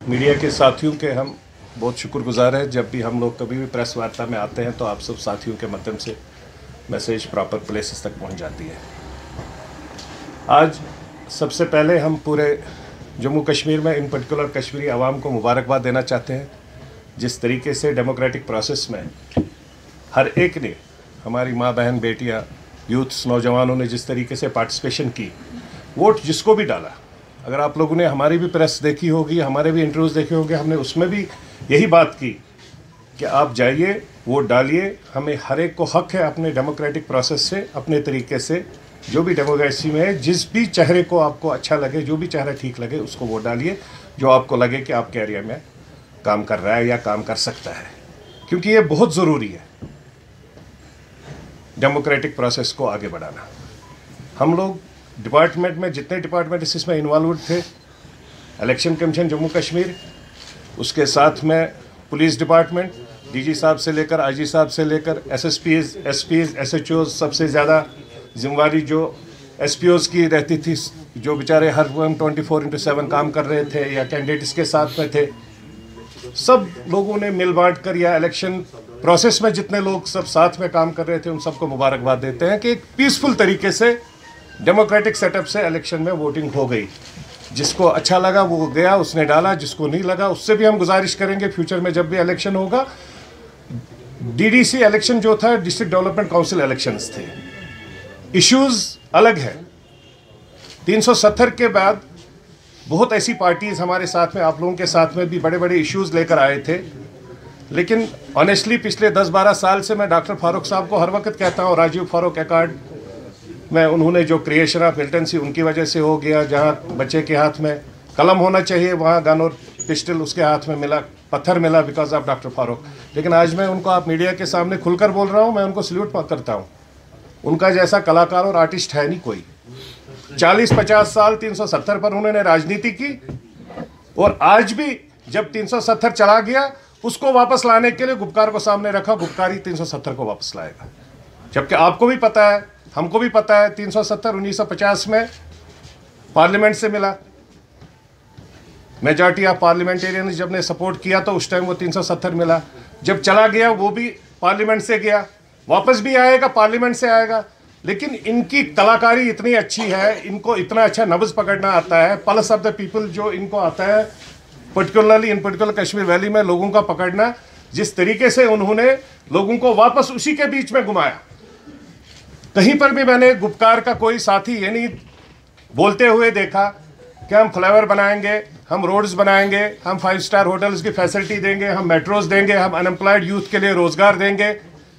Media के साथियों के हम बहुत शुक्रगुजार हैं। जब भी हम लोग कभी भी प्रेस वार्ता में आते हैं तो आप सब साथियों के माध्यम से मैसेज प्रॉपर प्लेसेस तक पहुंच जाती है। आज सबसे पहले हम पूरे जम्मू कश्मीर में, इन पर्टिकुलर कश्मीरी आवाम को मुबारकबाद देना चाहते हैं। जिस तरीके से डेमोक्रेटिक प्रोसेस में हर एक ने, हमारी माँ बहन बेटियाँ, यूथ्स, नौजवानों ने जिस तरीके से पार्टिसिपेशन की, वोट जिसको भी डाला, अगर आप लोगों ने हमारी भी प्रेस देखी होगी, हमारे भी इंटरव्यूज़ देखे होंगे, हमने उसमें भी यही बात की कि आप जाइए, वोट डालिए। हमें हर एक को हक है अपने डेमोक्रेटिक प्रोसेस से, अपने तरीके से, जो भी डेमोक्रेसी में है, जिस भी चेहरे को आपको अच्छा लगे, जो भी चेहरा ठीक लगे, उसको वोट डालिए, जो आपको लगे कि आपके एरिया में काम कर रहा है या काम कर सकता है, क्योंकि ये बहुत ज़रूरी है डेमोक्रेटिक प्रोसेस को आगे बढ़ाना। हम लोग डिपार्टमेंट में, जितने डिपार्टमेंट इसमें इन्वॉल्व थे, इलेक्शन कमीशन जम्मू कश्मीर, उसके साथ में पुलिस डिपार्टमेंट, डीजी साहब से लेकर आईजी साहब से लेकर एसएसपीज, एसपीज, एसएचओ, सबसे ज़्यादा जिम्मेवारी जो एसपीओज की रहती थी, जो बेचारे हर वक्त 24/7 काम कर रहे थे या कैंडिडेट्स के साथ में थे, सब लोगों ने मिल बांट कर, या इलेक्शन प्रोसेस में जितने लोग सब साथ में काम कर रहे थे, उन सबको मुबारकबाद देते हैं कि एक पीसफुल तरीके से डेमोक्रेटिक सेटअप से इलेक्शन में वोटिंग हो गई। जिसको अच्छा लगा वो गया, उसने डाला, जिसको नहीं लगा उससे भी हम गुजारिश करेंगे फ्यूचर में जब भी इलेक्शन होगा। डीडीसी इलेक्शन जो था, डिस्ट्रिक्ट डेवलपमेंट काउंसिल इलेक्शंस थे, इश्यूज अलग है। 370 के बाद बहुत ऐसी पार्टीज हमारे साथ में, आप लोगों के साथ में भी बड़े बड़े इश्यूज लेकर आए थे, लेकिन ऑनेस्टली पिछले 10-12 साल से मैं डॉक्टर फारूक साहब को हर वक्त कहता हूँ, राजीव फारूक अकार्ड में उन्होंने जो क्रिएशन ऑफ मिलिटेंसी उनकी वजह से हो गया। जहाँ बच्चे के हाथ में कलम होना चाहिए, वहाँ गन और पिस्टल उसके हाथ में मिला, पत्थर मिला, बिकॉज ऑफ डॉक्टर फारूक। लेकिन आज मैं उनको, आप मीडिया के सामने खुलकर बोल रहा हूँ, मैं उनको सल्यूट करता हूँ। उनका जैसा कलाकार और आर्टिस्ट है नहीं कोई। 40-50 साल 370 पर उन्होंने राजनीति की, और आज भी जब 370 चला गया, उसको वापस लाने के लिए गुपकार को सामने रखा, गुपकार ही 370 को वापस लाएगा। जबकि आपको भी पता है, हमको भी पता है, 370 1950 में पार्लियामेंट से मिला, मेजॉरिटी ऑफ पार्लियामेंटेरियन जब ने सपोर्ट किया तो उस टाइम वो 370 मिला। जब चला गया वो भी पार्लियामेंट से गया, वापस भी आएगा, पार्लियामेंट से आएगा। लेकिन इनकी कलाकारी इतनी अच्छी है, इनको इतना अच्छा नब्ज़ पकड़ना आता है, पल्स ऑफ द पीपल जो इनको आता है, particularly in particular Kashmir valley में लोगों का पकड़ना। जिस तरीके से उन्होंने लोगों को वापस उसी के बीच में घुमाया, कहीं पर भी मैंने गुपकार का कोई साथी ये नहीं बोलते हुए देखा कि हम फ्लाईओवर बनाएंगे, हम रोड्स बनाएंगे, हम 5 स्टार होटल्स की फैसिलिटी देंगे, हम मेट्रोज देंगे, हम अनएम्प्लॉयड यूथ के लिए रोजगार देंगे।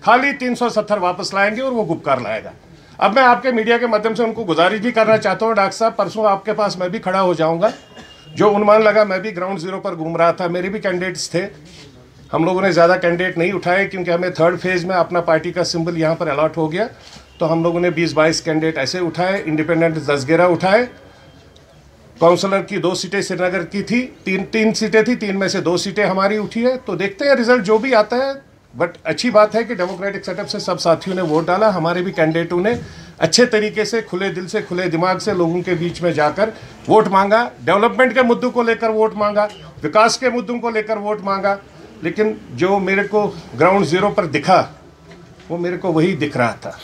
खाली 370 वापस लाएंगे और वो गुपकार लाएगा। अब मैं आपके मीडिया के माध्यम से उनको गुजारिश भी करना चाहता हूँ, डॉक्टर साहब, परसों आपके पास मैं भी खड़ा हो जाऊँगा। जो अनुमान लगा, मैं भी ग्राउंड जीरो पर घूम रहा था, मेरे भी कैंडिडेट्स थे। हम लोगों ने ज़्यादा कैंडिडेट नहीं उठाए क्योंकि हमें 3rd फेज़ में अपना पार्टी का सिंबल यहाँ पर अलॉट हो गया, तो हम लोगों ने 20-22 कैंडिडेट ऐसे उठाए, इंडिपेंडेंट 10-11 उठाए। काउंसलर की 2 सीटें श्रीनगर की थी, 3 सीटें थी, 3 में से 2 सीटें हमारी उठी है। तो देखते हैं रिजल्ट जो भी आता है, बट अच्छी बात है कि डेमोक्रेटिक सेटअप से सब साथियों ने वोट डाला। हमारे भी कैंडिडेटों ने अच्छे तरीके से, खुले दिल से, खुले दिमाग से लोगों के बीच में जाकर वोट मांगा, डेवलपमेंट के मुद्दों को लेकर वोट मांगा, विकास के मुद्दों को लेकर वोट मांगा। लेकिन जो मेरे को ग्राउंड जीरो पर दिखा, वो मेरे को वही दिख रहा था।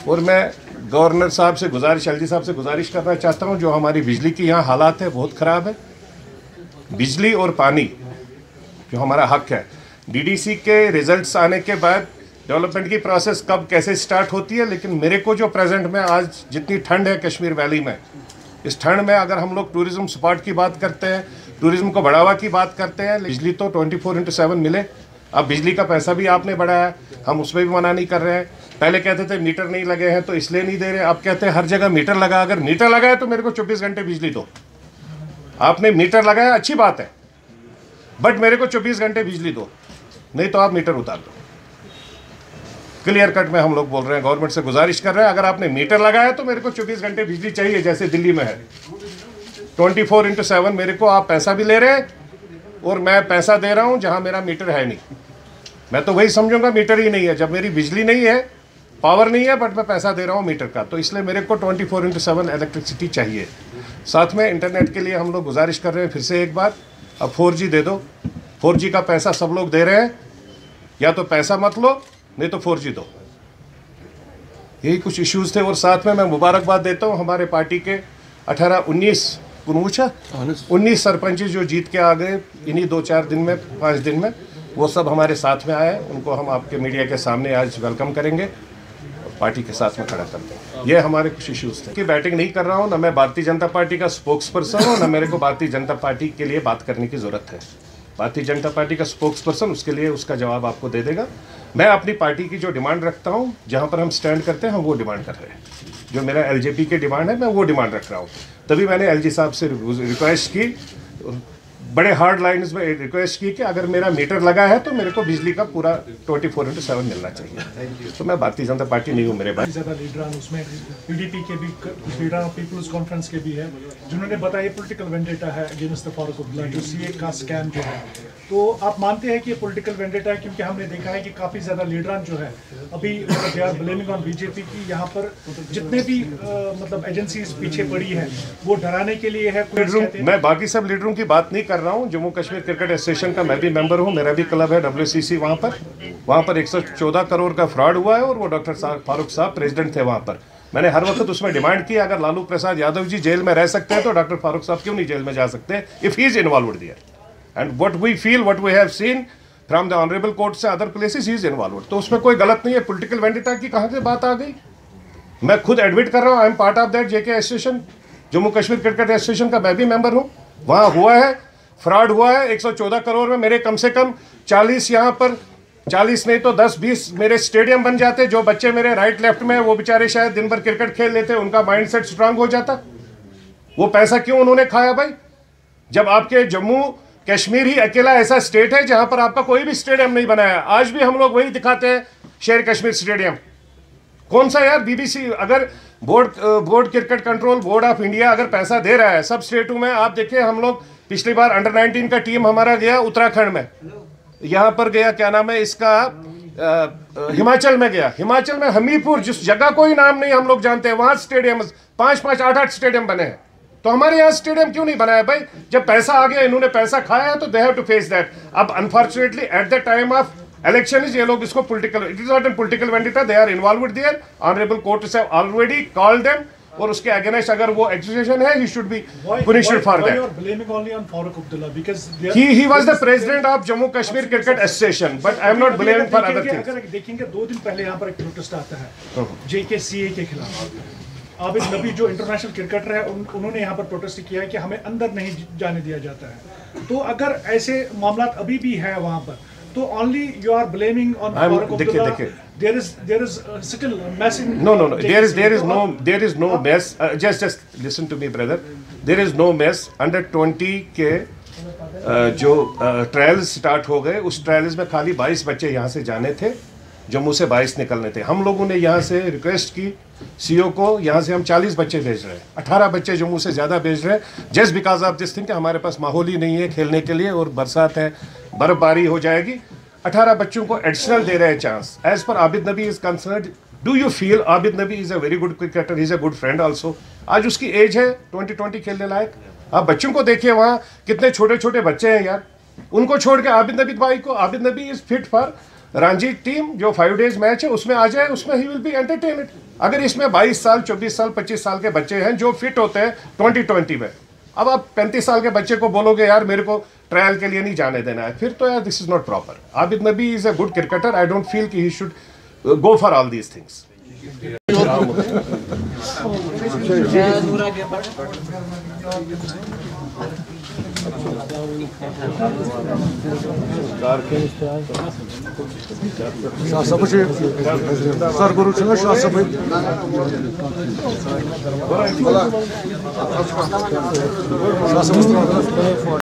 और मैं गवर्नर साहब से गुजारिश, एलजी साहब से गुजारिश करना चाहता हूं, जो हमारी बिजली की यहाँ हालात है बहुत ख़राब है। बिजली और पानी जो हमारा हक है, डीडीसी के रिजल्ट्स आने के बाद डेवलपमेंट की प्रोसेस कब कैसे स्टार्ट होती है। लेकिन मेरे को जो प्रेजेंट में आज जितनी ठंड है कश्मीर वैली में, इस ठंड में अगर हम लोग टूरिज़्म सपोर्ट की बात करते हैं, टूरिज़्म को बढ़ावा की बात करते हैं, बिजली तो 24/7 मिले। अब बिजली का पैसा भी आपने बढ़ाया, हम उसमें भी मना नहीं कर रहे हैं। पहले कहते थे मीटर नहीं लगे हैं तो इसलिए नहीं दे रहे, अब कहते हैं हर जगह मीटर लगा। अगर मीटर लगा है तो मेरे को 24 घंटे बिजली दो। आपने मीटर लगाया, अच्छी बात है, बट मेरे को 24 घंटे बिजली दो, नहीं तो आप मीटर उतार दो। क्लियर कट में हम लोग बोल रहे हैं, गवर्नमेंट से गुजारिश कर रहे हैं, अगर आपने मीटर लगाया तो मेरे को 24 घंटे बिजली चाहिए, जैसे दिल्ली में है 24/7। मेरे को आप पैसा भी ले रहे हैं और मैं पैसा दे रहा हूं जहां मेरा मीटर है नहीं। मैं तो वही समझूंगा मीटर ही नहीं है, जब मेरी बिजली नहीं है, पावर नहीं है, बट मैं पैसा दे रहा हूँ मीटर का, तो इसलिए मेरे को 24/7 इलेक्ट्रिसिटी चाहिए। साथ में इंटरनेट के लिए हम लोग गुजारिश कर रहे हैं फिर से एक बार अब 4G दे दो, 4G का पैसा सब लोग दे रहे हैं, या तो पैसा मत लो नहीं तो 4G दो। यही कुछ इश्यूज थे। और साथ में मैं मुबारकबाद देता हूँ हमारे पार्टी के 19 सरपंच जो जीत के आ गए इन्हीं 2-4 दिन में, 5 दिन में, वो सब हमारे साथ में आए। उनको हम आपके मीडिया के सामने आज वेलकम करेंगे और पार्टी के साथ में खड़ा करते हैं। ये हमारे कुछ इश्यूज थे कि बैटिंग नहीं कर रहा हूँ, ना मैं भारतीय जनता पार्टी का स्पोक्स पर्सन हूँ, ना मेरे को भारतीय जनता पार्टी के लिए बात करने की ज़रूरत है। भारतीय जनता पार्टी का स्पोक्स पर्सन उसके लिए उसका जवाब आपको दे देगा। मैं अपनी पार्टी की जो डिमांड रखता हूँ, जहाँ पर हम स्टैंड करते हैं, हम वो डिमांड कर रहे हैं। जो मेरा एलजेपी की डिमांड है, मैं वो डिमांड रख रहा हूँ। तभी मैंने एलजी साहब से रिक्वेस्ट की, बड़े हार्ड लाइन्स में रिक्वेस्ट की कि अगर मेरा मीटर लगा है तो मेरे को बिजली का पूरा 24/7 मिलना चाहिए। तो मैं भारतीय जनता पार्टी नहीं हूँ मेरे भाई। ज़्यादा लीडरान उसमें पीडीपी के भी, लीडर पीपल्स कॉन्फ्रेंस के भी है, जिन्होंने बताया पॉलिटिकल वेंडेटा है अगेंस्ट द फारूक अब्दुल्ला, जो सीए का स्कैम जो है। तो आप मानते हैं कि ये पॉलिटिकल वेंडेटा है? क्योंकि हमने देखा है कि काफ़ी ज़्यादा लीडरान जो है अभी they are blaming on BJP की यहाँ पर जितने भी मतलब एजेंसीज पीछे पड़ी है वो डराने के लिए है। मैं बाकी सब लीडरों की बात नहीं कर रहा हूँ। जम्मू कश्मीर क्रिकेट एसोसिएशन का मैं भी मेंबर हूँ, मेरा भी क्लब है WCC। वहाँ पर 114 करोड़ का फ्रॉड हुआ है और वो डॉक्टर फारूक साहब प्रेसिडेंट थे वहाँ पर। मैंने हर वक्त उसमें डिमांड की, अगर लालू प्रसाद यादव जी जेल में रह सकते हैं तो डॉक्टर फारूक साहब क्यों नहीं जेल में जा सकते if he is involved there. And what we feel, what we have seen from the honourable court से other places, he is involved. तो उसमें कोई गलत नहीं है। पॉलिटिकल वेंडेटा की कहाँ से बात आ गई? मैं खुद एडमिट कर रहा हूँ, I am part of that JK association, Jammu Kashmir cricket association का मैं भी मेंबर हूँ। वहाँ हुआ है, फ्रॉड हुआ है 114 करोड़ में। मेरे कम से कम 40 यहाँ पर, 40 नहीं तो 10-20 मेरे स्टेडियम बन जाते। जो बच्चे मेरे राइट लेफ्ट में वो बेचारे शायद दिन भर क्रिकेट खेल लेते, उनका माइंड सेट स्ट्रांग हो जाता। वो पैसा क्यों उन्होंने खाया भाई? जब आपके जम्मू कश्मीर ही अकेला ऐसा स्टेट है जहां पर आपका कोई भी स्टेडियम नहीं बनाया। आज भी हम लोग वही दिखाते हैं, शेर कश्मीर स्टेडियम। कौन सा यार? BBC अगर board cricket control board of India अगर पैसा दे रहा है सब स्टेटों में। आप देखिए, हम लोग पिछली बार अंडर 19 का टीम हमारा गया उत्तराखंड में, यहाँ पर गया, क्या नाम है इसका, हिमाचल में गया। हिमाचल में हमीरपुर, जिस जगह कोई नाम नहीं हम लोग जानते हैं, वहां स्टेडियम 5-5, 8-8 स्टेडियम बने हैं। तो हमारे यहाँ स्टेडियम क्यों नहीं बनाया भाई? जब पैसा आ गया, इन्होंने पैसा खाया है तो they have to face that. अब unfortunately at the time of election ये लोग इसको political, it is not an political vendetta, they are involved there. Honourable court have already called them, और उसके अगेंस्ट अगर वो एक्यूजेशन है, he should be punished for that. He was the president of Jammu Kashmir Cricket Association, but I am not blaming for other things. अगर देखेंगे 2 दिन पहले यहाँ पर एक प्रोटेस्ट आता है JKCA के खिलाफ। आबिद नबी जो इंटरनेशनल क्रिकेटर है, उन्होंने यहाँ पर प्रोटेस्ट किया है कि हमें अंदर नहीं जाने दिया जाता है। तो अगर ऐसे मामला अभी भी है वहाँ पर, तो only you are blaming on Farooq Abdullah. There is still mess in. No. There is no mess. Just listen to me, brother. There is no mess. Under 20 के जो ट्रायल्स स्टार्ट हो गए, उस ट्रायल्स में खाली 22 बच्चे यहाँ से जाने थे, जम्मू से 22 निकलने थे। हम लोगों ने यहाँ से रिक्वेस्ट की CEO को, यहाँ से हम 40 बच्चे भेज रहे हैं, 18 बच्चे जम्मू से ज़्यादा भेज रहे हैं, just because of this thing कि हमारे पास माहौल ही नहीं है खेलने के लिए, और बरसात है, बर्फबारी हो जाएगी। 18 बच्चों को एडिशनल दे रहे हैं चांस। एज पर Abid Nabi is concerned, do you feel Abid Nabi is a very good cricketer, is a good friend also. आज उसकी एज है 20 खेलने लायक। आप बच्चों को देखिए, वहाँ कितने छोटे छोटे बच्चे हैं यार, उनको छोड़ के आबिद नबी भाई को, Abid Nabi is fit for Ranchi team, जो 5 डेज मैच है उसमें आ जाए, उसमें ही विल बी एंटरटेनड। अगर इसमें 22 साल, 24 साल, 25 साल के बच्चे हैं जो फिट होते हैं 2020 में, अब आप 35 साल के बच्चे को बोलोगे यार मेरे को ट्रायल के लिए नहीं जाने देना है, फिर तो यार this is not proper. Abid Nabi is a good cricketer, I don't feel कि he should go for all these things.